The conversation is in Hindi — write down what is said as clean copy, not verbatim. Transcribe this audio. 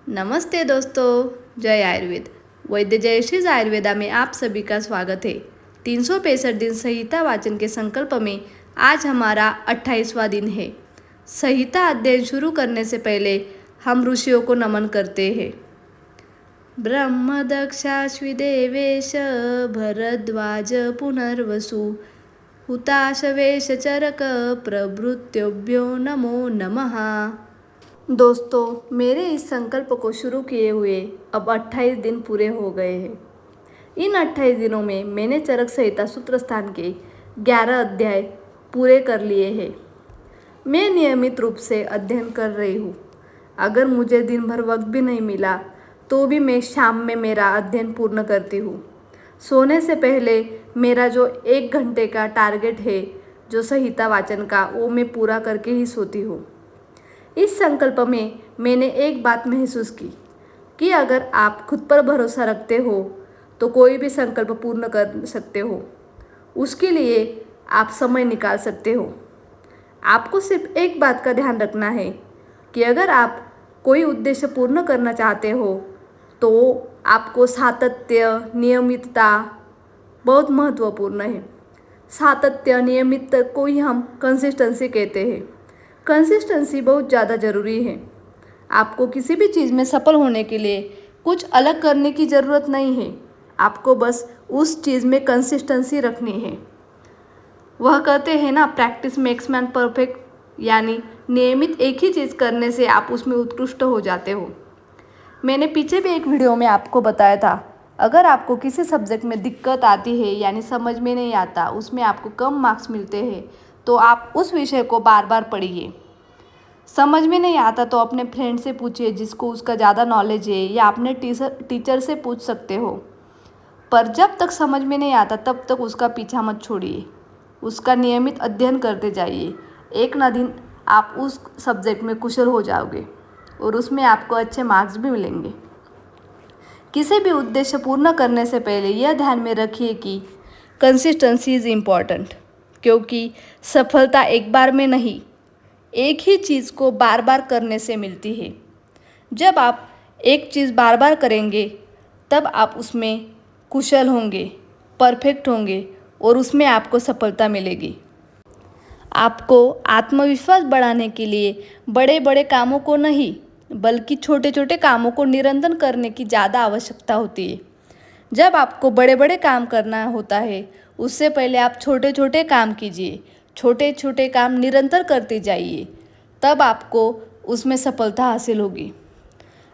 नमस्ते दोस्तों, जय आयुर्वेद। वैद्य जयश्री आयुर्वेदा में आप सभी का स्वागत है। 365 दिन संहिता वाचन के संकल्प में आज हमारा 28वां दिन है। संहिता अध्ययन शुरू करने से पहले हम ऋषियों को नमन करते हैं। ब्रह्म दक्षाश्विदेवेश भरद्वाज पुनर्वसु हुताशवेश चरक प्रभृत्योभ्यो नमो नमः। दोस्तों, मेरे इस संकल्प को शुरू किए हुए अब 28 दिन पूरे हो गए हैं। इन 28 दिनों में मैंने चरक संहिता सूत्र स्थान के 11 अध्याय पूरे कर लिए हैं। मैं नियमित रूप से अध्ययन कर रही हूँ। अगर मुझे दिन भर वक्त भी नहीं मिला तो भी मैं शाम में मेरा अध्ययन पूर्ण करती हूँ। सोने से पहले मेरा जो 1 घंटे का टारगेट है जो संहिता वाचन का, वो मैं पूरा करके ही सोती हूँ। इस संकल्प में मैंने एक बात महसूस की कि अगर आप खुद पर भरोसा रखते हो तो कोई भी संकल्प पूर्ण कर सकते हो। उसके लिए आप समय निकाल सकते हो। आपको सिर्फ एक बात का ध्यान रखना है कि अगर आप कोई उद्देश्य पूर्ण करना चाहते हो तो आपको सातत्य, नियमितता बहुत महत्वपूर्ण है। सातत्य, नियमितता को ही हम कंसिस्टेंसी कहते हैं। कंसिस्टेंसी बहुत ज़्यादा ज़रूरी है। आपको किसी भी चीज़ में सफल होने के लिए कुछ अलग करने की ज़रूरत नहीं है। आपको बस उस चीज़ में कंसिस्टेंसी रखनी है। वह कहते हैं ना, प्रैक्टिस मेक्स मैन परफेक्ट, यानी नियमित एक ही चीज़ करने से आप उसमें उत्कृष्ट हो जाते हो। मैंने पीछे भी एक वीडियो में आपको बताया था, अगर आपको किसी सब्जेक्ट में दिक्कत आती है यानी समझ में नहीं आता, उसमें आपको कम मार्क्स मिलते हैं, तो आप उस विषय को बार बार पढ़िए। समझ में नहीं आता तो अपने फ्रेंड से पूछिए जिसको उसका ज़्यादा नॉलेज है, या अपने टीचर से पूछ सकते हो। पर जब तक समझ में नहीं आता तब तक उसका पीछा मत छोड़िए। उसका नियमित अध्ययन करते जाइए। एक ना दिन आप उस सब्जेक्ट में कुशल हो जाओगे और उसमें आपको अच्छे मार्क्स भी मिलेंगे। किसी भी उद्देश्य पूर्ण करने से पहले यह ध्यान में रखिए कि कंसिस्टेंसी इज़ इम्पॉर्टेंट, क्योंकि सफलता एक बार में नहीं, एक ही चीज़ को बार बार करने से मिलती है। जब आप एक चीज़ बार बार करेंगे तब आप उसमें कुशल होंगे, परफेक्ट होंगे और उसमें आपको सफलता मिलेगी। आपको आत्मविश्वास बढ़ाने के लिए बड़े बड़े कामों को नहीं, बल्कि छोटे छोटे कामों को निरंतर करने की ज़्यादा आवश्यकता होती है। जब आपको बड़े बड़े काम करना होता है, उससे पहले आप छोटे छोटे काम कीजिए। छोटे छोटे काम निरंतर करते जाइए, तब आपको उसमें सफलता हासिल होगी।